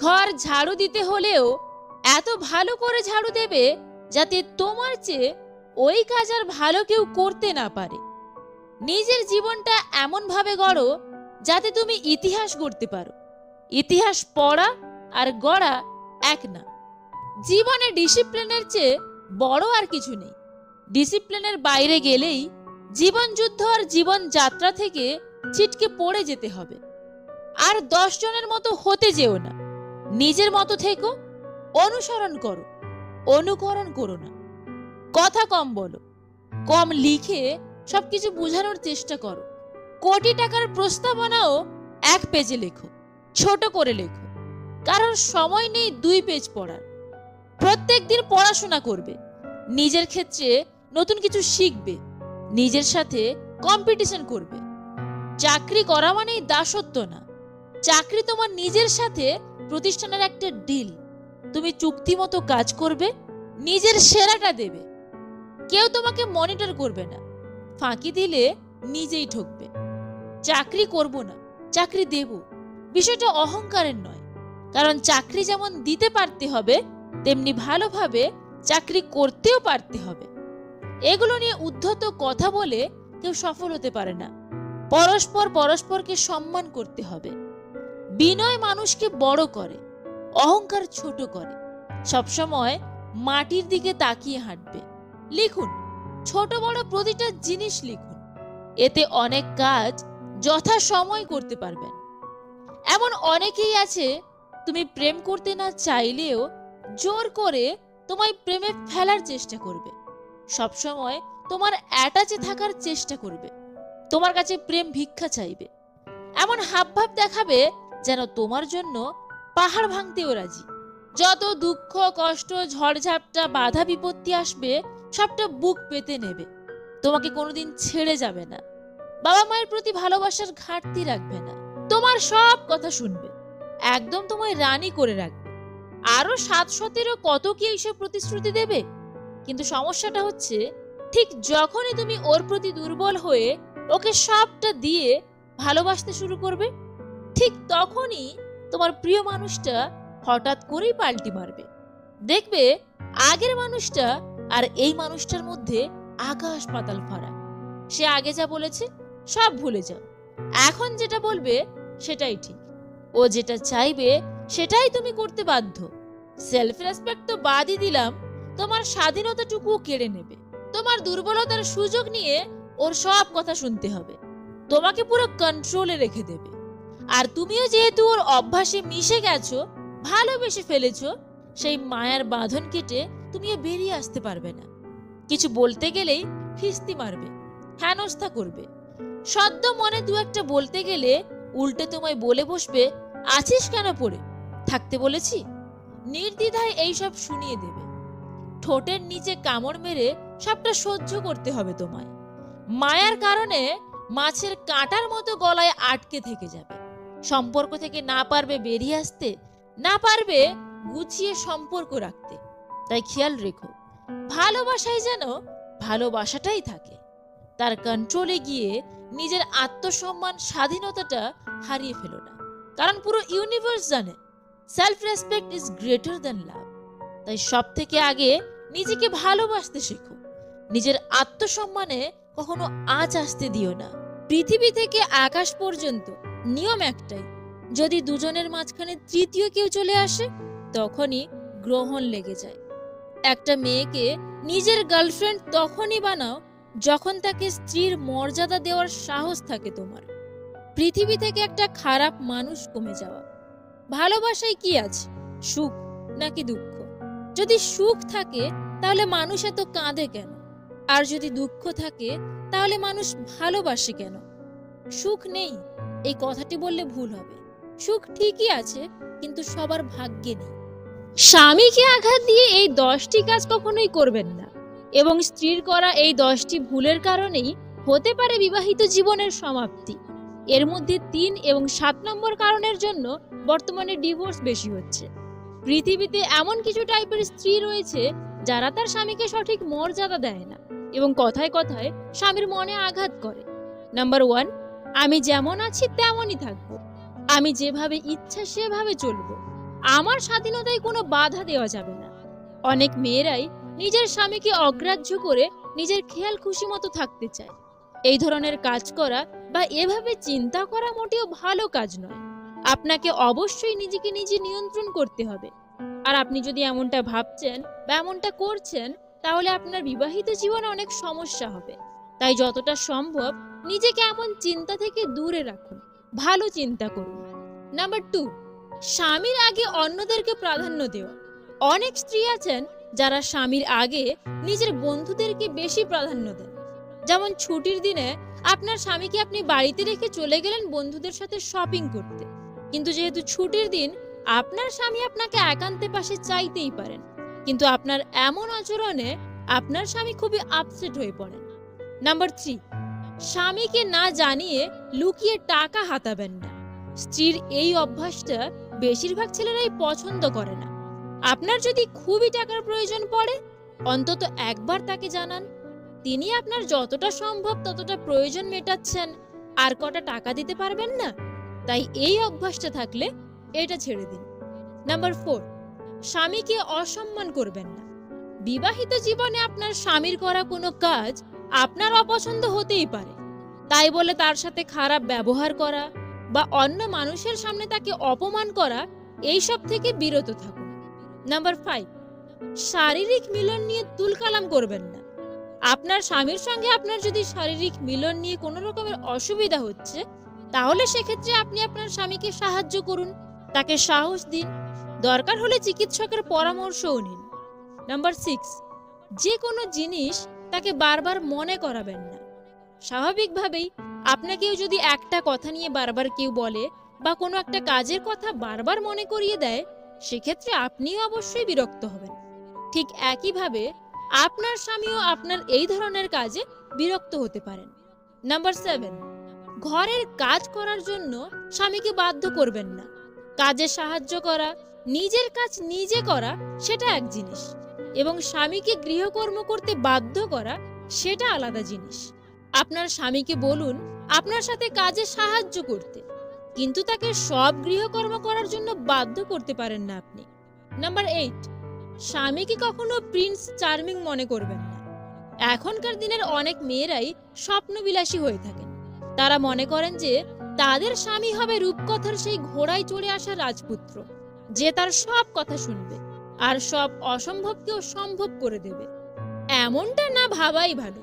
ঘর ঝাড়ু দিতে হলেও এত ভালো করে ঝাড়ু দেবে যাতে তোমার চেয়ে ওই কাজ আর ভালো কেউ করতে না পারে। নিজের জীবনটা এমন ভাবে গড়ো যাতে তুমি ইতিহাস গড়তে পারো। ইতিহাস পড়া আর গড়া এক না। জীবনে ডিসিপ্লিনের চেয়ে বড় আর কিছু নেই। ডিসিপ্লিনের বাইরে গেলেই জীবন যুদ্ধ আর জীবন যাত্রা থেকে ছিটকে পড়ে যেতে হবে। আর 10 জনের মতো হতে যেও না, নিজের মতো থেকো। অনুসরণ করো, অনুকরণ করো না। কথা কম বলো, কম লিখে সবকিছু বোঝানোর চেষ্টা করো। কোটি টাকার প্রস্তাবনাও 1 পেজে লেখো, ছোট করে লেখো, কারণ সময় নেই 2 পেজ পড়ার। প্রত্যেক দিন পড়াশোনা করবে, নিজের ক্ষেত্রে নতুন কিছু শিখবে, নিজের সাথে কম্পিটিশন করবে। চাকরি করা মানেই দাসত্ব না। চাকরি তোমার নিজের সাথে প্রতিষ্ঠানের একটা ডিল। তুমি চুক্তি মতো কাজ করবে, নিজের সেরাটা দেবে। কেউ তোমাকে মনিটর করবে না, ফাঁকি দিলে নিজেই ঠকবে। চাকরি করব না, চাকরি দেব, বিষয়টা অহংকারের নয়। কারণ চাকরি যেমন দিতে পারতে হবে, তেমনি ভালোভাবে চাকরি করতেও পারতে হবে। এগুলো নিয়ে উদ্ধত কথা বলে কেউ সফল হতে পারে না। পরস্পরকে সম্মান করতে হবে। বিনয় মানুষকে বড় করে, অহংকার ছোট করে। সবসময় মাটির দিকে তাকিয়ে হাঁটবে। লিখুন, ছোট বড় প্রতিটা জিনিস লিখুন। এতে অনেক কাজ যথা সময় করতে পারবেন। এমন অনেকেই আছে, তুমি প্রেম করতে না চাইলেও জোর করে তোমায় প্রেমে ফেলার চেষ্টা করবে। সবসময় তোমার অ্যাটাচে থাকার চেষ্টা করবে, তোমার কাছে প্রেম ভিক্ষা চাইবে। এমন হাবভাব দেখাবে যেন তোমার জন্য পাহাড় ভাঙতেও রাজি। যত দুঃখ কষ্ট ঝড়ঝাপটা বাধা বিপত্তি আসবে সবটা বুক পেতে নেবে। তোমাকে কোনোদিন ছেড়ে যাবে না। বাবা মায়ের প্রতি ভালোবাসার ঘাটতি রাখবে না। তোমার সব কথা শুনবে, একদম তোমায় রানী করে রাখবে। আরো 7-17 কত কি এইসব প্রতিশ্রুতি দেবে। কিন্তু সমস্যাটা হচ্ছে, ঠিক যখনই তুমি ওর প্রতি দুর্বল হয়ে ওকে সবটা দিয়ে ভালোবাসতে শুরু করবে, ঠিক তখনই তোমার প্রিয় মানুষটা হঠাৎ করেই পাল্টি মারবে। দেখবে আগের মানুষটা আর এই মানুষটার মধ্যে আকাশ পাতাল ফারাক। সে আগে যা বলেছে সব ভুলে যাও, এখন যেটা বলবে সেটাই ঠিক। ও যেটা চাইবে সেটাই তুমি করতে বাধ্য। সেলফ রেসপেক্ট তো বাদই দিলাম, তোমার স্বাধীনতাটুকুও কেড়ে নেবে। তোমার দুর্বলতার সুযোগ নিয়ে ওর সব কথা শুনতে হবে, তোমাকে পুরো কন্ট্রোলে রেখে দেবে। আর তুমিও যেহেতু ওর অভ্যাসে মিশে গেছো, ভালোবেসে ফেলেছো, সেই মায়ার বাঁধন কেটে তুমিও বেরিয়ে আসতে পারবে না। কিছু বলতে গেলেই ফিস্তি মারবে, হেনস্থা করবে। সদ্য মনে 2-1 বলতে গেলে উল্টে তোমায় বলে বসবে, আছিস কেন পড়ে, থাকতে বলেছি। নির্দ্বিধায় এইসব শুনিয়ে দেবে। ঠোঁটের নিচে কামড় মেরে সবটা সহ্য করতে হবে তোমায়। মায়ার কারণে মাছের কাঁটার মতো গলায় আটকে থেকে যাবে। সম্পর্ক থেকে না পারবে বেরিয়ে আসতে, না পারবে গুছিয়ে সম্পর্ক রাখতে। তাই খেয়াল রেখো, ভালোবাসায় যেন ভালোবাসাটাই থাকে। তার কন্ট্রোলে গিয়ে নিজের আত্মসম্মান স্বাধীনতাটা হারিয়ে ফেলো না। কারণ পুরো ইউনিভার্স জানে self respect is greater than love. তাই সব থেকে আগে নিজেকে ভালোবাসতে শেখো। নিজের আত্মসম্মানে কখনো আঁচ আসতে দিও না। পৃথিবী থেকে আকাশ পর্যন্ত নিয়ম একটাই, যদি দুজনের মাঝখানে তৃতীয় কেউ চলে আসে তখনই গ্রহণ লেগে যায়। একটা মেয়েকে নিজের গার্লফ্রেন্ড তখনই বানাও যখন তাকে স্ত্রীর মর্যাদা দেওয়ার সাহস থাকে তোমার। পৃথিবী থেকে একটা খারাপ মানুষ কমে যাওয়া। ভালোবাসায় কি আছে, সুখ নাকি দুঃখ? যদি সুখ থাকে তাহলে মানুষ এত কাঁদে কেন? আর যদি দুঃখ থাকে তাহলে মানুষ ভালোবাসে কেন? সুখ নেই এই কথাটি বললে ভুল হবে। সুখ ঠিকই আছে, কিন্তু সবার ভাগ্যে নেই। স্বামীকে আঘাত দিয়ে এই 10টি কাজ কখনোই করবেন না, এবং স্ত্রীর করা এই 10টি ভুলের কারণেই হতে পারে বিবাহিত জীবনের সমাপ্তি। এর মধ্যে 3 এবং 7 নম্বর কারণের জন্য বর্তমানে ডিভোর্স বেশি হচ্ছে। পৃথিবীতে এমন কিছু টাইপের স্ত্রী রয়েছে যারা তার স্বামীকে সঠিক মর্যাদা দেয় না এবং কথায় কথায় স্বামীর মনে আঘাত করে। নাম্বার 1, আমি যেমন আছি তেমনই থাকবো, আমি যেভাবে ইচ্ছা সেভাবে চলবো, আমার স্বাধীনতায় কোনো বাধা দেওয়া যাবে না। অনেক মেয়েরাই নিজের স্বামীকে অগ্রাহ্য করে নিজের খেয়াল খুশি মতো থাকতে চায়। এই ধরনের কাজ করা বা এভাবে চিন্তা করা মোটেও ভালো কাজ নয়। আপনাকে অবশ্যই নিজেকে নিজে নিয়ন্ত্রণ করতে হবে। আর আপনি যদি এমনটা ভাবছেন বা এমনটা করছেন, তাহলে আপনার বিবাহিত জীবনে অনেক সমস্যা হবে। তাই যতটা সম্ভব নিজেকে এমন চিন্তা থেকে দূরে রাখুন, ভালো চিন্তা করুন। নাম্বার 2, স্বামীর আগে অন্যদেরকে প্রাধান্য দেওয়া। অনেক স্ত্রী আছেন যারা স্বামীর আগে নিজের বন্ধুদেরকে বেশি প্রাধান্য দেন। যেমন ছুটির দিনে আপনার স্বামীকে আপনি বাড়িতে রেখে চলে গেলেন বন্ধুদের সাথে শপিং করতে, কিন্তু যেহেতু ছুটির দিন আপনার স্বামী আপনাকে একান্তে পাশে চাইতেই পারেন, কিন্তু আপনার এমন আচরণে আপনার স্বামী খুবই আপসেট হয়ে পড়েন। নাম্বার 3, স্বামীকে না জানিয়ে লুকিয়ে টাকা হাতাবেন না। স্ত্রীর এই অভ্যাসটা বেশিরভাগ ছেলেরাই পছন্দ করে না। আপনার যদি খুবই টাকার প্রয়োজন পড়ে, অন্তত একবার তাকে জানান। তিনি আপনার যতটা সম্ভব ততটা প্রয়োজন মেটাচ্ছেন, আর কটা টাকা দিতে পারবেন না। তাই এই অভ্যাসটা থাকলে এটা ছেড়ে দিন। নাম্বার 4, স্বামীকে অসম্মান করবেন না। বিবাহিত জীবনে আপনার স্বামীর করা কোনো কাজ আপনার অপছন্দ হতেই পারে, তাই বলে তার সাথে খারাপ ব্যবহার করা বা অন্য মানুষের সামনে তাকে অপমান করা, এইসব থেকে বিরত থাকুন। নাম্বার 5, শারীরিক মিলন নিয়ে তুলকালাম করবেন না। আপনার স্বামীর সঙ্গে আপনার যদি শারীরিক মিলন নিয়ে কোনো রকমের অসুবিধা হচ্ছে, তাহলে সেক্ষেত্রে আপনি আপনার স্বামীকে সাহায্য করুন, তাকে সাহস দিন, দরকার হলে চিকিৎসকের পরামর্শও নিন। নাম্বার 6, যে কোনো জিনিস তাকে বারবার মনে করাবেন না। স্বাভাবিকভাবেই আপনাকেও যদি একটা কথা নিয়ে বারবার কেউ বলে বা কোনো একটা কাজের কথা বারবার মনে করিয়ে দেয়, সেক্ষেত্রে আপনিও অবশ্যই বিরক্ত হবেন। ঠিক একইভাবে আপনার স্বামীও আপনার এই ধরনের কাজে বিরক্ত হতে পারেন। নাম্বার 7, ঘরের কাজ করার জন্য স্বামীকে বাধ্য করবেন না। কাজে সাহায্য করা, নিজের কাজ নিজে করা, সেটা এক জিনিস, এবং স্বামীকে গৃহকর্ম করতে বাধ্য করা সেটা আলাদা জিনিস। আপনার স্বামীকে বলুন আপনার সাথে কাজে সাহায্য করতে, কিন্তু তাকে সব গৃহকর্ম করার জন্য বাধ্য করতে পারেন না আপনি। নাম্বার 8, স্বামীকে কখনো প্রিন্স চার্মিং মনে করবেন না। এখনকার দিনের অনেক মেয়েরাই স্বপ্নবিলাসী হয়ে থাকেন। তারা মনে করেন যে তাদের স্বামী হবে রূপকথার সেই ঘোড়ায় চড়ে আসা রাজপুত্র, যে তার সব কথা শুনবে আর সব অসম্ভবকেও সম্ভব করে দেবে। এমনটা না ভাবাই ভালো,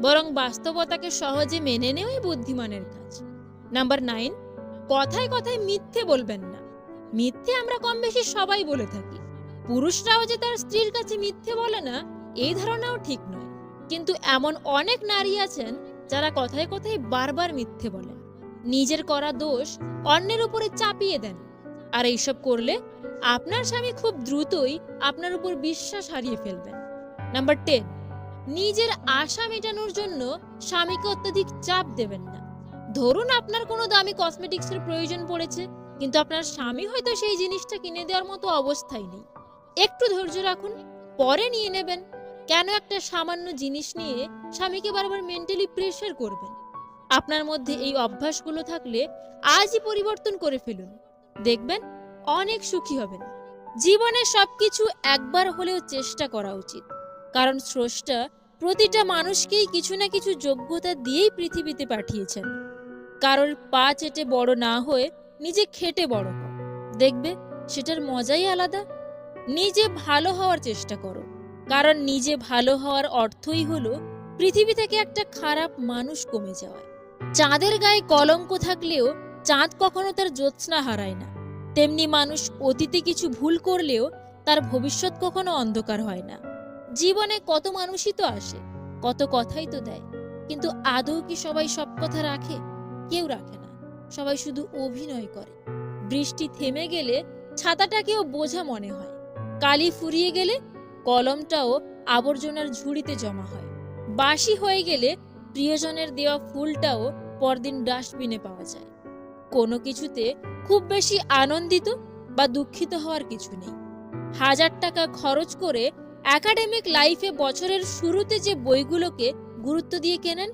বরং বাস্তবতাকে সহজে মেনে নেওয়াই বুদ্ধিমানের কাজ। নাম্বার 9, কথায় কথায় মিথ্যে বলবেন না। মিথ্যে আমরা কম বেশি সবাই বলে থাকি। পুরুষরাও যে তার স্ত্রীর কাছে মিথ্যে বলে না, এই ধারণাও ঠিক নয়। কিন্তু এমন অনেক নারী আছেন যারা কথায় কথায় বারবার মিথ্যে বলেন, নিজের করা দোষ অন্যের উপরে চাপিয়ে দেন। আর এইসব করলে আপনার স্বামী খুব দ্রুতই আপনার উপর বিশ্বাস হারিয়ে ফেলবেন। নাম্বার 10, নিজের আশা মেটানোর জন্য স্বামীকে অত্যধিক চাপ দেবেন না। ধরুন আপনার কোনো দামি কসমেটিক্সের প্রয়োজন পড়েছে, কিন্তু আপনার স্বামী হয়তো সেই জিনিসটা কিনে দেওয়ার মতো অবস্থায় নেই। একটু ধৈর্য রাখুন, পরে নিয়ে নেবেন। কেন একটা সামান্য জিনিস নিয়ে স্বামীকে বারবার মেন্টালি প্রেশার করবেন? আপনার মধ্যে এই অভ্যাসগুলো থাকলে আজই পরিবর্তন করে ফেলুন, দেখবেন অনেক সুখী হবেন। জীবনে সবকিছু একবার হলেও চেষ্টা করা উচিত, কারণ স্রষ্টা প্রতিটা মানুষকেই কিছু না কিছু যোগ্যতা দিয়েই পৃথিবীতে পাঠিয়েছেন। কারোর পা চেটে বড় না হয়ে নিজে খেটে বড় হও, দেখবে সেটার মজাই আলাদা। নিজে ভালো হওয়ার চেষ্টা করো, কারণ নিজে ভালো হওয়ার অর্থই হলো পৃথিবী থেকে একটা খারাপ মানুষ কমে যাওয়া। চাঁদের গায়ে কলঙ্ক থাকলেও চাঁদ কখনো তার জ্যোৎস্না হারায় না, তেমনি মানুষ অতীতে কিছু ভুল করলেও তার ভবিষ্যৎ কখনো অন্ধকার হয় না। জীবনে কত মানুষই তো আসে, কত কথাই তো দেয়, কিন্তু আদৌ কি সবাই সব কথা রাখে? কেউ রাখে না, সবাই শুধু অভিনয় করে। বৃষ্টি থেমে গেলে ছাতাটাকেও বোঝা মনে হয়, কালি ফুরিয়ে গেলে কলমটাও আবর্জনার ঝুড়িতে জমা হয়, বাসি হয়ে গেলে প্রিয়জনের দেওয়া ফুলটাও পরদিন ডাস্টবিনে পাওয়া যায়। কোনো কিছুতে খুব বেশি আনন্দিত বা দুঃখিত হওয়ার কিছু নেই। 1000 টাকা খরচ করে একাডেমিক লাইফে বছরের শুরুতে যে বইগুলোকে গুরুত্ব দিয়ে কেনেন,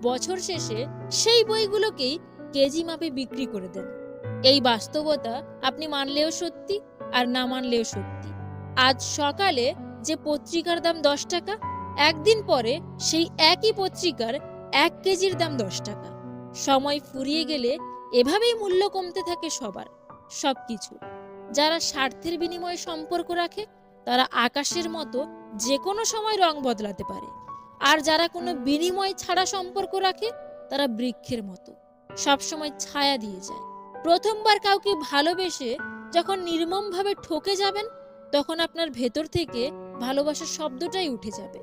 বছর শেষে সেই বইগুলোকেই কেজি মাপে বিক্রি করে দেন। এই বাস্তবতা আপনি মানলেও সত্যি আর না মানলেও সত্যি। আজ সকালে যে পত্রিকার দাম 10 টাকা, একদিন পরে সেই একই পত্রিকার 1 কেজির দাম 10 টাকা। সময় ফুরিয়ে গেলে এভাবেই মূল্য কমতে থাকে সবার, সবকিছু। যারা স্বার্থের বিনিময়ে সম্পর্ক রাখে তারা আকাশের মতো যে কোনো সময় রং বদলাতে পারে, আর যারা কোনো বিনিময় ছাড়া সম্পর্ক রাখে তারা বৃক্ষের মতো সবসময় ছায়া দিয়ে যায়। প্রথমবার কাউকে ভালোবেসে যখন নির্মমভাবে ঠকে যাবেন, তখন আপনার ভেতর থেকে ভালোবাসার শব্দটাই উঠে যাবে।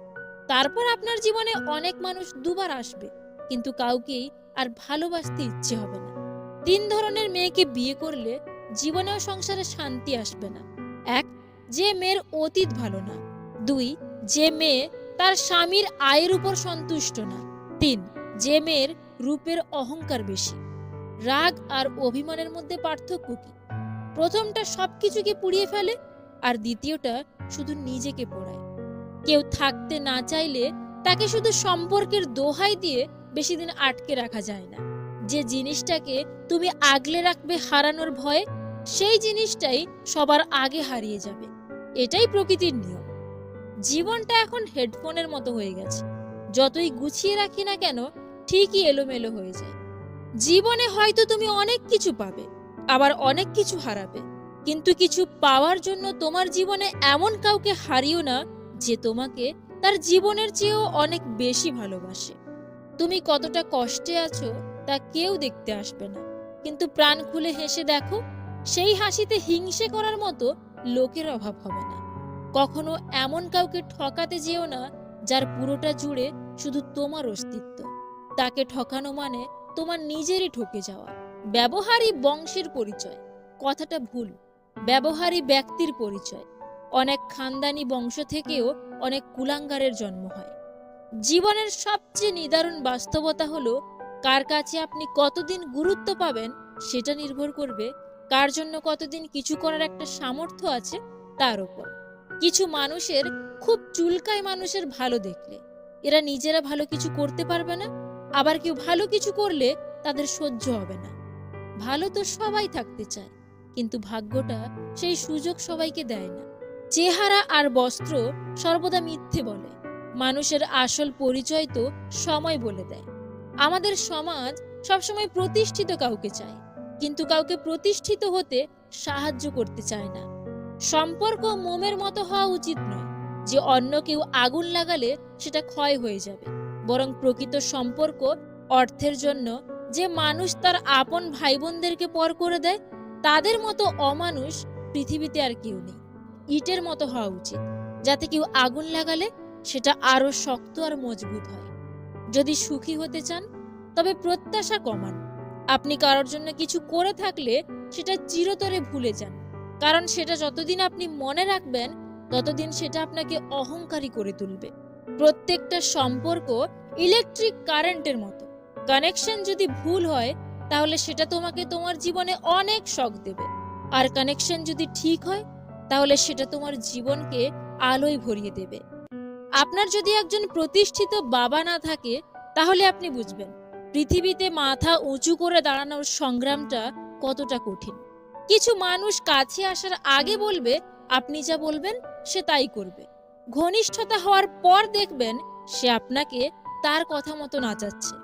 তারপর আপনার জীবনে অনেক মানুষ দুবার আসবে, কিন্তু কাউকেই আর ভালোবাসতে ইচ্ছে হবে না। 3 ধরনের মেয়েকে বিয়ে করলে জীবনেও সংসারে শান্তি আসবে না। 1, যে মেয়ের অতীত ভালো না। 2, যে মেয়ে তার স্বামীর আয়ের উপর সন্তুষ্ট না। 3, যে মেয়ের রূপের অহংকার বেশি। রাগ আর অভিমানের মধ্যে পার্থক্য কি? প্রথমটা সবকিছুকে পুড়িয়ে ফেলে, আর দ্বিতীয়টা শুধু নিজেকে পোড়ায়। কেউ থাকতে না চাইলে তাকে শুধু সম্পর্কের দোহাই দিয়ে বেশি দিন আটকে রাখা যায় না। যে জিনিসটাকে তুমি আগলে রাখবে হারানোর ভয়ে, সেই জিনিসটাই সবার আগে হারিয়ে যাবে। এটাই প্রকৃতির নিয়ম। জীবনটা এখন হেডফোনের মতো হয়ে গেছে, যতই গুছিয়ে রাখি না কেন ঠিকই এলোমেলো হয়ে যায়। জীবনে হয়তো তুমি অনেক কিছু পাবে, আবার অনেক কিছু হারাবে, কিন্তু কিছু পাওয়ার জন্য তোমার জীবনে এমন কাউকে হারিও না যে তোমাকে তার জীবনের চেয়েও অনেক বেশি ভালোবাসে। তুমি কতটা কষ্টে আছো তা কেউ দেখতে আসবে না, কিন্তু প্রাণ খুলে হেসে দেখো, সেই হাসিতে হিংসে করার মতো লোকের অভাব হবে না। কখনো এমন কাউকে ঠকাতে যেও না যার পুরোটা জুড়ে শুধু তোমার অস্তিত্ব। তাকে ঠকানো মানে তোমার নিজেরই ঠকে যাওয়া। ব্যবহারই বংশের পরিচয়, কথাটা ভুল। ব্যবহারই ব্যক্তির পরিচয়। অনেক খানদানি বংশ থেকেও অনেক কুলাঙ্গারের জন্ম হয়। জীবনের সবচেয়ে নিদারুণ বাস্তবতা হলো, কার কাছে আপনি কতদিন গুরুত্ব পাবেন সেটা নির্ভর করবে কার জন্য কতদিন কিছু করার একটা সামর্থ্য আছে তার উপর। কিছু মানুষের খুব চুলকায় মানুষের ভালো দেখলে, এরা নিজেরা ভালো কিছু করতে পারবে না। আবার কেউ ভালো কিছু করলে তাদের সহ্য হবে না। ভালো তো সবাই থাকতে চায়, কিন্তু ভাগ্যটা সেই সুযোগ সবাইকে দেয় না। চেহারা আর বস্ত্র সর্বদা মিথ্যে বলে, মানুষের আসল পরিচয় তো সময় বলে দেয়। আমাদের সমাজ সবসময় প্রতিষ্ঠিত কাউকে চায়, কিন্তু কাউকে প্রতিষ্ঠিত হতে সাহায্য করতে চায় না। সম্পর্ক মোমের মতো হওয়া উচিত নয়, যে অন্য কেউ আগুন লাগালে সেটা ক্ষয় হয়ে যাবে। বরং প্রকৃত সম্পর্ক অর্থের জন্য যে মানুষ তার আপন ভাই বোনদেরকে পর করে দেয়, তাদের মতো অমানুষ পৃথিবীতে আর কেউ নেই। ইটের মতো হওয়া উচিত, যাতে কেউ আগুন লাগালে সেটা আরো শক্ত আর মজবুত হয়। যদি সুখী হতে চান তবে প্রত্যাশা কমান। আপনি কারোর জন্য কিছু করে থাকলে সেটা চিরতরে ভুলে যান, কারণ সেটা যতদিন আপনি মনে রাখবেন ততদিন সেটা আপনাকে অহংকারী করে তুলবে। প্রত্যেকটা সম্পর্ক ইলেকট্রিক কারেন্টের মতো। কানেকশন যদি ভুল হয় তাহলে সেটা তোমাকে তোমার জীবনে অনেক শক দেবে, আর কানেকশন যদি ঠিক হয় তাহলে সেটা তোমার জীবনকে আলোয় ভরিয়ে দেবে। আপনার যদি একজন প্রতিষ্ঠিত বাবা না থাকে তাহলে আপনি বুঝবেন পৃথিবীতে মাথা উঁচু করে দাঁড়ানোর সংগ্রামটা কতটা কঠিন। কিছু মানুষ কাছে আসার আগে বলবে আপনি যা বলবেন সে তাই করবে। ঘনিষ্ঠতা হওয়ার পর দেখবেন সে আপনাকে তার কথা মতো নাচাচ্ছে।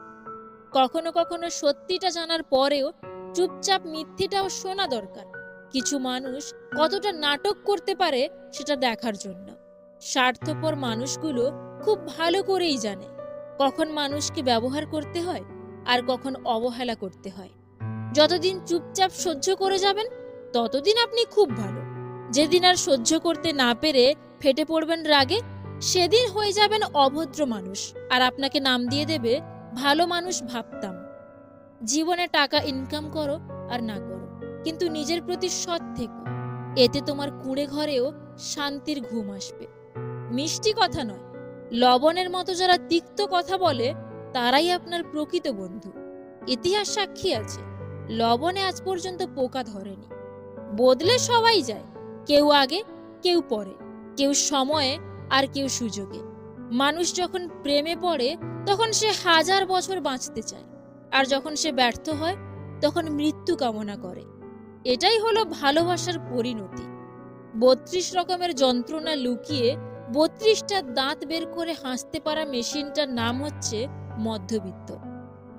কখনো কখনো সত্যিটা জানার পরেও চুপচাপ মিথ্যেটাও শোনা দরকার। কিছু মানুষ কতটা নাটক করতে পারে সেটা দেখার জন্য। স্বার্থপর মানুষগুলো খুব ভালো করেই জানে কখন মানুষকে ব্যবহার করতে হয় আর কখন অবহেলা করতে হয়। যতদিন চুপচাপ সহ্য করে যাবেন ততদিন আপনি খুব ভালো। যেদিন আর সহ্য করতে না পেরে ফেটে পড়বেন রাগে, সেদিন হয়ে যাবেন অভদ্র মানুষ, আর আপনাকে নাম দিয়ে দেবে ভালো মানুষ ভাবতাম। জীবনে টাকা ইনকাম করো আর না করো, কিন্তু নিজের প্রতি সৎ থেকো। এতে তোমার কুঁড়ে ঘরেও শান্তির ঘুম আসবে। মিষ্টি কথা নয়, লবণের মতো যারা তিক্ত কথা বলে তারাই আপনার প্রকৃত বন্ধু। ইতিহাস সাক্ষী আছে, লবণে আজ পর্যন্ত পোকা ধরেনি। বদলে সবাই যায়, কেউ আগে কেউ পরে, কেউ সময়ে আর কেউ সুযোগে। মানুষ যখন প্রেমে পড়ে তখন সে 1000 বছর বাঁচতে চায়, আর যখন সে ব্যর্থ হয় তখন মৃত্যু কামনা করে। এটাই হলো ভালোবাসার পরিণতি। ৩২ রকমের যন্ত্রণা লুকিয়ে ৩২টা দাঁত বের করে হাসতে পারা মেশিনটার নাম হচ্ছে মধ্যবিত্ত।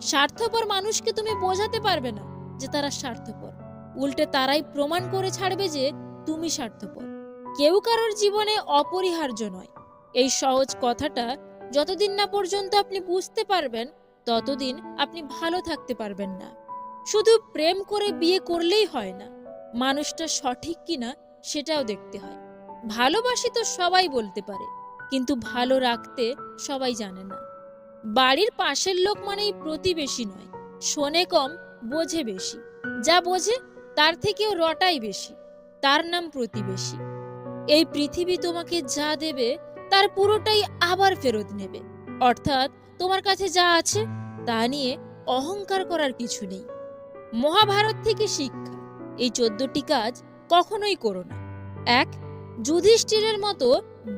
স্বার্থপর মানুষকে তুমি বোঝাতে পারবে না যে তারা স্বার্থপর, উল্টে তারাই প্রমাণ করে ছাড়বে যে তুমি স্বার্থপর। কেউ কারোর জীবনে অপরিহার্য নয়, এই সহজ কথাটা যতদিন না পর্যন্ত আপনি বুঝতে পারবেন ততদিন আপনি ভালো থাকতে পারবেন না। শুধু প্রেম করে বিয়ে করলেই হয় না, মানুষটা সঠিক কিনা সেটাও দেখতে হয়। ভালোবাসি তো সবাই বলতে পারে, কিন্তু ভালো রাখতে সবাই জানে না। বাড়ির পাশের লোক মানেই প্রতিবেশী নয়, শোনে কম বোঝে বেশি, যা বোঝে তার থেকেও রটাই বেশি, তার নাম প্রতিবেশী। এই পৃথিবী তোমাকে যা দেবে তার পুরোটাই আবার ফেরত নেবে, অর্থাৎ তোমার কাছে যা আছে তা নিয়ে অহংকার করার কিছু নেই। মহাভারত থেকে শিক্ষা, এই 14টি কাজ কখনোই করো না। ১. যুধিষ্ঠিরের মতো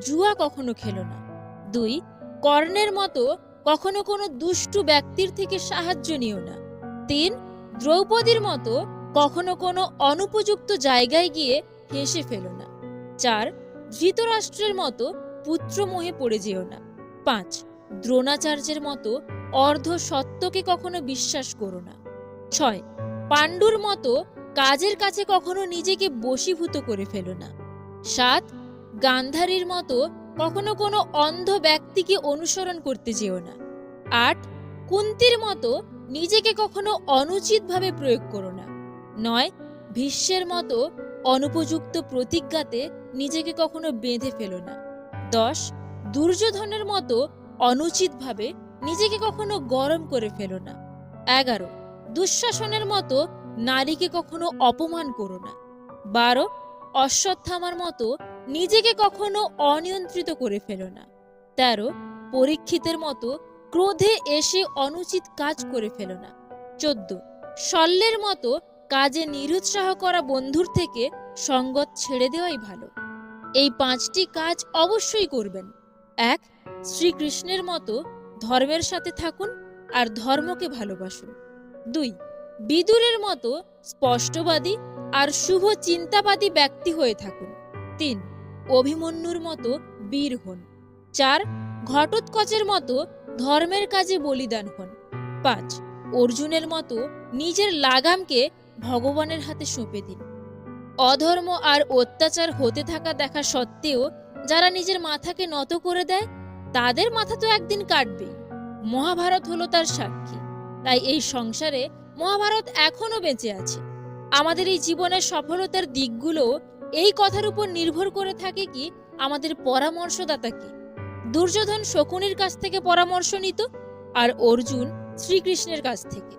জুয়া কখনো খেলো না। ২. কর্ণের মতো কখনো কোনো দুষ্টু ব্যক্তির থেকে সাহায্য নিও না। ৩. দ্রৌপদীর মতো কখনো কোনো অনুপযুক্ত জায়গায় গিয়ে হেসে ফেলো না। ৪. ধৃতরাষ্ট্রের মতো পুত্রমোহে পড়ে যেও না। ৫. দ্রোণাচার্যের মতো অর্ধ সত্যকে কখনো বিশ্বাস করো না। ৬. পাণ্ডুর মতো কাজের কাছে কখনো নিজেকে বশীভূত করে ফেলো না। ৭. গান্ধারীর মতো কখনো কোনো অন্ধ ব্যক্তিকে অনুসরণ করতে যেও না। ৮. কুন্তির মতো নিজেকে কখনো অনুচিতভাবে প্রয়োগ করো না। ৯. ভীষ্মের মতো অনুপযুক্ত প্রতিজ্ঞাতে নিজেকে কখনো বেঁধে ফেলো না। ১০. দুর্যোধনের মতো অনুচিতভাবে নিজেকে কখনো গরম করে ফেলো না। ১১. দুঃশাসনের মতো নারীকে কখনো অপমান করো না। ১২. অশ্বত্থামার মতো নিজেকে কখনো অনিয়ন্ত্রিত করে ফেলো না। ১৩. পরীক্ষিতের মতো ক্রোধে এসে অনুচিত কাজ করে ফেলো না। ১৪. শল্যের মতো কাজে নিরুৎসাহ করা বন্ধুর থেকে সঙ্গত ছেড়ে দেওয়াই ভালো। এই ৫টি কাজ অবশ্যই করবেন। ১. শ্রীকৃষ্ণের মতো ধর্মের সাথে থাকুন আর ধর্মকে ভালোবাসুন। ২. বিদুরের মতো স্পষ্টবাদী আর শুভ চিন্তাবাদী ব্যক্তি হয়ে থাকুন। ৩. অভিমন্যুর মতো বীর হন। ৪. ঘটোৎকচের মতো ধর্মের কাজে বলিদান হন। ৫. অর্জুনের মতো নিজের লাগামকে ভগবানের হাতে সঁপে দিন। অধর্ম আর অত্যাচার হতে থাকা দেখা সত্ত্বেও যারা নিজের মাথাকে নত করে দেয় তাদের মাথা তো একদিন কাটবেই। মহাভারত হলো তার সাক্ষী। তাই এই সংসারে মহাভারত এখনো বেঁচে আছে। আমাদের এই জীবনের সফলতার দিকগুলো এই কথার উপর নির্ভর করে থাকে কি আমাদের পরামর্শদাতা কি। দুর্যোধন শকুনির কাছ থেকে পরামর্শ নিত আর অর্জুন শ্রীকৃষ্ণের কাছ থেকে।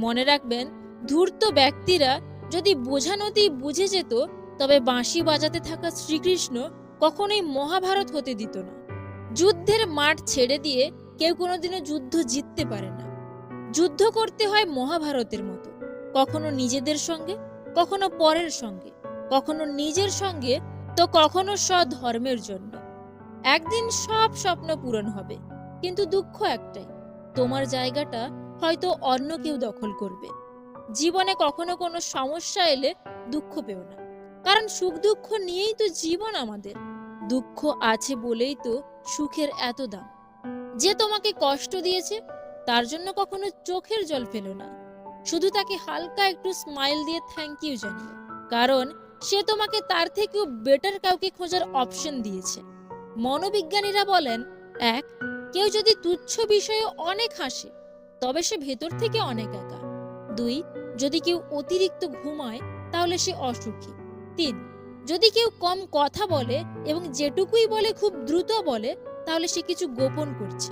মনে রাখবেন, ধূর্ত ব্যক্তিরা যদি বোঝানোতেই বুঝে যেত তবে বাঁশি বাজাতে থাকা শ্রীকৃষ্ণ কখনোই মহাভারত হতে দিত না। যুদ্ধের মাঠ ছেড়ে দিয়ে কেউ কোনোদিনও যুদ্ধ জিততে পারে না। যুদ্ধ করতে হয় মহাভারতের মতো, কখনো নিজেদের সঙ্গে, কখনো পরের সঙ্গে, কখনো নিজের সঙ্গে, তো কখনো স্বধর্মের জন্য। একদিন সব স্বপ্ন পূরণ হবে, কিন্তু দুঃখ একটাই, তোমার জায়গাটা হয়তো অন্য কেউ দখল করবে। জীবনে কখনো কোনো সমস্যা এলে দুঃখ পেও না, কারণ সুখ দুঃখ নিয়েই তো জীবন আমাদের। দুঃখ আছে বলেই তো সুখের এত দাম। যে তোমাকে কষ্ট দিয়েছে তার জন্য কখনো চোখের জল ফেলো না, শুধু তাকে হালকা একটু স্মাইল দিয়ে থ্যাংক ইউ জানিও, কারণ সে তোমাকে তার থেকেও বেটার কাউকে খোঁজার অপশন দিয়েছে। মনোবিজ্ঞানীরা বলেন, ১. কেউ যদি তুচ্ছ বিষয়ে অনেক হাসে তবে সে ভেতর থেকে অনেক একা। ২. যদি কেউ অতিরিক্ত ঘুমায় তাহলে সে অসুখী। ৩. যদি কেউ কম কথা বলে এবং যেটুকুই বলে খুব দ্রুত বলে তাহলে সে কিছু গোপন করছে।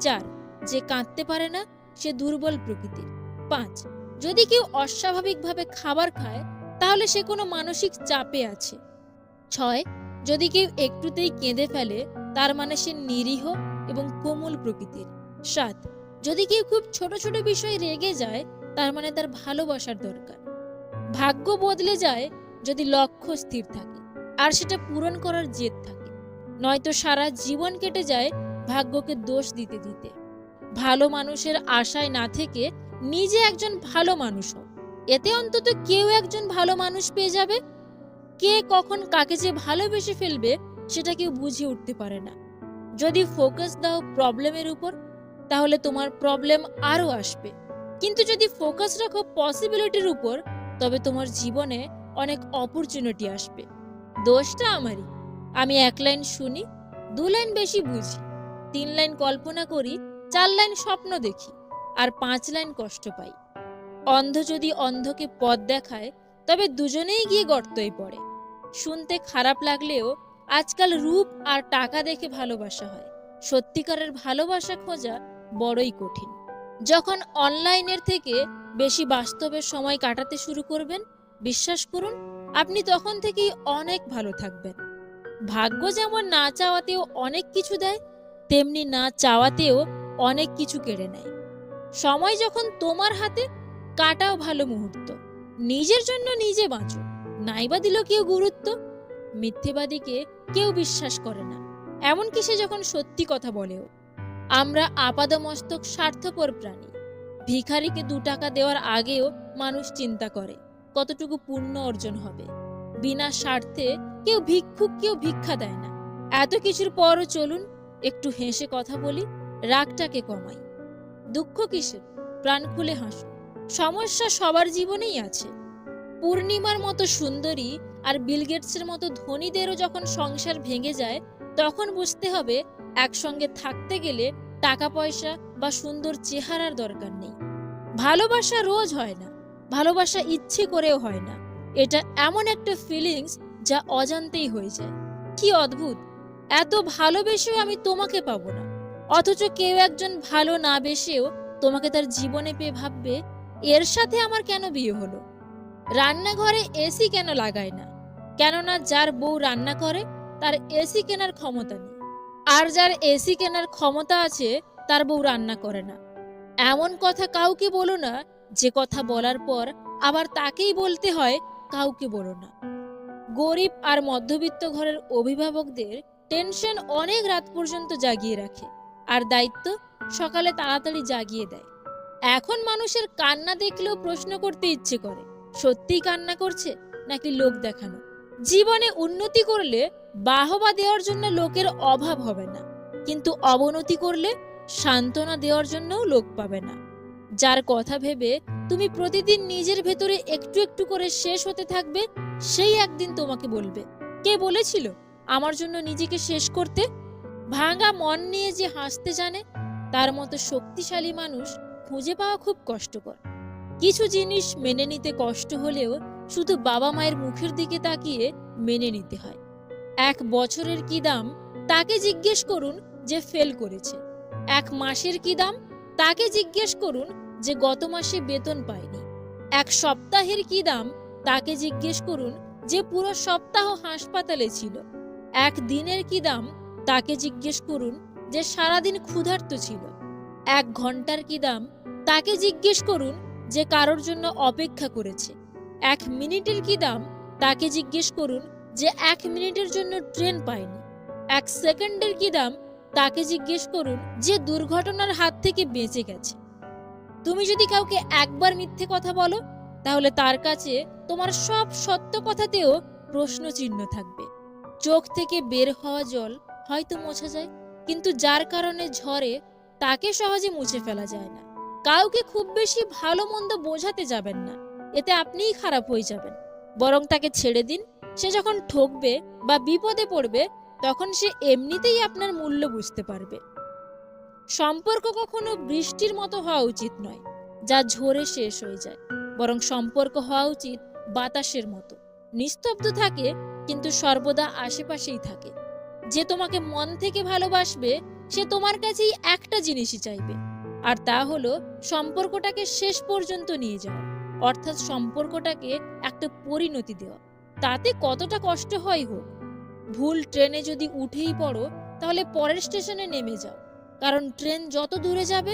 ৪. যে কাঁদতে পারে না সে দুর্বল প্রকৃতির। ৫. যদি কেউ অস্বাভাবিকভাবে খাবার খায় তাহলে সে কোনো মানসিক চাপে আছে। ৬. যদি কেউ একটুতেই কেঁদে ফেলে তার মানে সে নিরীহ এবং কোমল প্রকৃতির। ৭. যদি কেউ খুব ছোট ছোট বিষয়ে রেগে যায় তার মানে তার ভালোবাসার দরকার। ভাগ্য বদলে যায় যদি লক্ষ্য স্থির থাকে আর সেটা পূরণ করার জেদ থাকে, নয়তো সারা জীবন কেটে যায় ভাগ্যকে দোষ দিতে দিতে। ভালো মানুষের আশায় না থেকে নিজে একজন ভালো মানুষ হও, এতে অন্তত কেউ একজন ভালো মানুষ পেয়ে যাবে। কে কখন কাকে যে ভালোবেসে ফেলবে সেটা কেউ বুঝে উঠতে পারে না। যদি ফোকাস দাও প্রবলেমের উপর, তাহলে তোমার প্রবলেম আরো আসবে। কিন্তু যদি ফোকাস রাখো পসিবিলিটির উপর, তবে তোমার জীবনে অনেক অপরচুনিটি আসবে। দোষটা আমারই। আমি 1 লাইন শুনি, 2 লাইন বেশি বুঝি, 3 লাইন কল্পনা করি, 4 লাইন স্বপ্ন দেখি, আর 5 লাইন কষ্ট পাই। অন্ধ যদি অন্ধকে পথ দেখায়, তবে দুজনেই গিয়ে গর্তই পড়ে। শুনতে খারাপ লাগলেও আজকাল রূপ আর টাকা দেখে ভালোবাসা হয়। সত্যিকারের ভালোবাসা খোঁজা বড়ই কঠিন। যখন অনলাইনের থেকে বেশি বাস্তবের সময় কাটাতে শুরু করবেন, বিশ্বাস করুন আপনি তখন থেকেই অনেক ভালো থাকবেন। ভাগ্য যেমন না চাওয়াতেও অনেক কিছু দেয়, তেমনি না চাওয়াতেও অনেক কিছু কেড়ে নেয়। সময় যখন তোমার হাতে, কাটাও ভালো মুহূর্ত। নিজের জন্য নিজে বাঁচো, নাইবা দিল কেউ গুরুত্ব। মিথ্যেবাদীকে কেউ বিশ্বাস করে না, এমনকি সে যখন সত্যি কথা বলেও। আমরা আপাদমস্তক স্বার্থপর প্রাণী। ভিখারিকে 2 টাকা দেওয়ার আগেও মানুষ চিন্তা করে কতটুকু পুণ্য অর্জন হবে। বিনা স্বার্থে কেউ ভিক্ষুক, কেউ ভিক্ষা দেয় না। এত কিছুর পরও চলুন একটু হেসে কথা বলি, রাগটাকে কমাই। দুঃখ কিসের? প্রাণ খুলে হাসুন। সমস্যা সবার জীবনেই আছে। পূর্ণিমার মতো সুন্দরী আর বিল গেটসের মতো ধনীদেরও যখন সংসার ভেঙে যায়, তখন বুঝতে হবে একসঙ্গে থাকতে গেলে টাকা পয়সা বা সুন্দর চেহারার দরকার নেই। ভালোবাসা রোজ হয় না, ভালোবাসা ইচ্ছে করেও হয় না। এটা এমন একটা ফিলিংস যা অজান্তেই হয়ে যায়। কি অদ্ভুত, এত ভালোবেসেও আমি তোমাকে পাবো না, অথচ কেউ একজন ভালো না বেসেও তোমাকে তার জীবনে পেয়ে ভাববে এর সাথে আমার কেন বিয়ে হলো। রান্নাঘরে এসি কেন লাগায় না? কেননা যার বউ রান্না করে তার এসি কেনার ক্ষমতা নেই, আর যার এসি কেনার ক্ষমতা আছে তার বউ রান্না করে না। এমন কথা কাউকে বলো না যে কথা বলার পর আবার তাকেই বলতে হয় কাউকে বলো না। গরিব আর মধ্যবিত্ত ঘরের অভিভাবকদের টেনশন অনেক রাত পর্যন্ত জাগিয়ে রাখে, আর দায়িত্ব সকালে তাড়াতাড়ি জাগিয়ে দেয়। এখন মানুষের কান্না দেখলেও প্রশ্ন করতে ইচ্ছে করে, সত্যিই কান্না করছে নাকি লোক দেখানো। জীবনে উন্নতি করলে বাহবা দেওয়ার জন্য লোকের অভাব হবে না, কিন্তু অবনতি করলে সান্ত্বনা দেওয়ার জন্যও লোক পাবে না। যার কথা ভেবে তুমি প্রতিদিন নিজের ভেতরে একটু একটু করে শেষ হতে থাকবে, সেই একদিন তোমাকে বলবে, কে বলেছিল আমার জন্য নিজেকে শেষ করতে? ভাঙা মন নিয়ে যে হাসতে জানে, তার মতো শক্তিশালী মানুষ খুঁজে পাওয়া খুব কষ্টকর। কিছু জিনিস মেনে নিতে কষ্ট হলেও শুধু বাবা মায়ের মুখের দিকে তাকিয়ে মেনে নিতে হয়। 1 বছরের কি দাম তাকে জিজ্ঞেস করুন যে ফেল করেছে। 1 মাসের কি দাম তাকে জিজ্ঞেস করুন যে গত মাসে বেতন পায়নি। 1 সপ্তাহের কি দাম তাকে জিজ্ঞেস করুন যে পুরো সপ্তাহ হাসপাতালে ছিল। 1 দিনের কি দাম তাকে জিজ্ঞেস করুন যে সারাদিন ক্ষুধার্ত ছিল। 1 ঘন্টার কি দাম তাকে জিজ্ঞেস করুন যে কারোর জন্য অপেক্ষা করেছে। 1 মিনিটের কি দাম তাকে জিজ্ঞেস করুন যে 1 মিনিটের জন্য ট্রেন পায়নি। 1 সেকেন্ডের কি দাম তাকে জিজ্ঞেস করুন যে দুর্ঘটনার হাত থেকে বেঁচে গেছে। তুমি যদি কাউকে একবার মিথ্যে কথা বলো, তাহলে তার কাছে তোমার সব সত্য কথাতেও প্রশ্ন চিহ্ন থাকবে। চোখ থেকে বের হওয়া জল হয়তো মোছা যায়, কিন্তু যার কারণে ঝরে তাকে সহজে মুছে ফেলা যায় না। কাউকে খুব বেশি ভালো মন্দ বোঝাতে যাবেন না, এতে আপনিই খারাপ হয়ে যাবেন। বরং তাকে ছেড়ে দিন। সে যখন ঠকবে বা বিপদে পড়বে, তখন সে এমনিতেই আপনার মূল্য বুঝতে পারবে। সম্পর্ক কখনো বৃষ্টির মতো হওয়া উচিত নয়, যা ঝরে শেষ হয়ে যায়। বরং সম্পর্ক হওয়া উচিত বাতাসের মতো, নিস্তব্ধ থাকে কিন্তু সর্বদা আশেপাশেই থাকে। যে তোমাকে মন থেকে ভালোবাসবে, সে তোমার কাছেই একটা জিনিসই চাইবে, আর তা হলো সম্পর্কটাকে শেষ পর্যন্ত নিয়ে যাওয়া, অর্থাৎ সম্পর্কটাকে একটা পরিণতি দেওয়া। তাতে কতটা কষ্ট হয় হোক। ভুল ট্রেনে যদি উঠেই পড়ো, তাহলে পরের স্টেশনে নেমে যাও, কারণ ট্রেন যত দূরে যাবে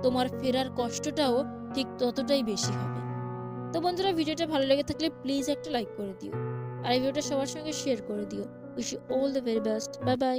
তোমার ফেরার কষ্টটাও ঠিক ততটাই বেশি হবে। তো বন্ধুরা, ভিডিওটা ভালো লেগে থাকলে প্লিজ একটা লাইক করে দিও, আর এই ভিডিওটা সবার সঙ্গে শেয়ার করে দিও। Wish you all the very best. Bye by.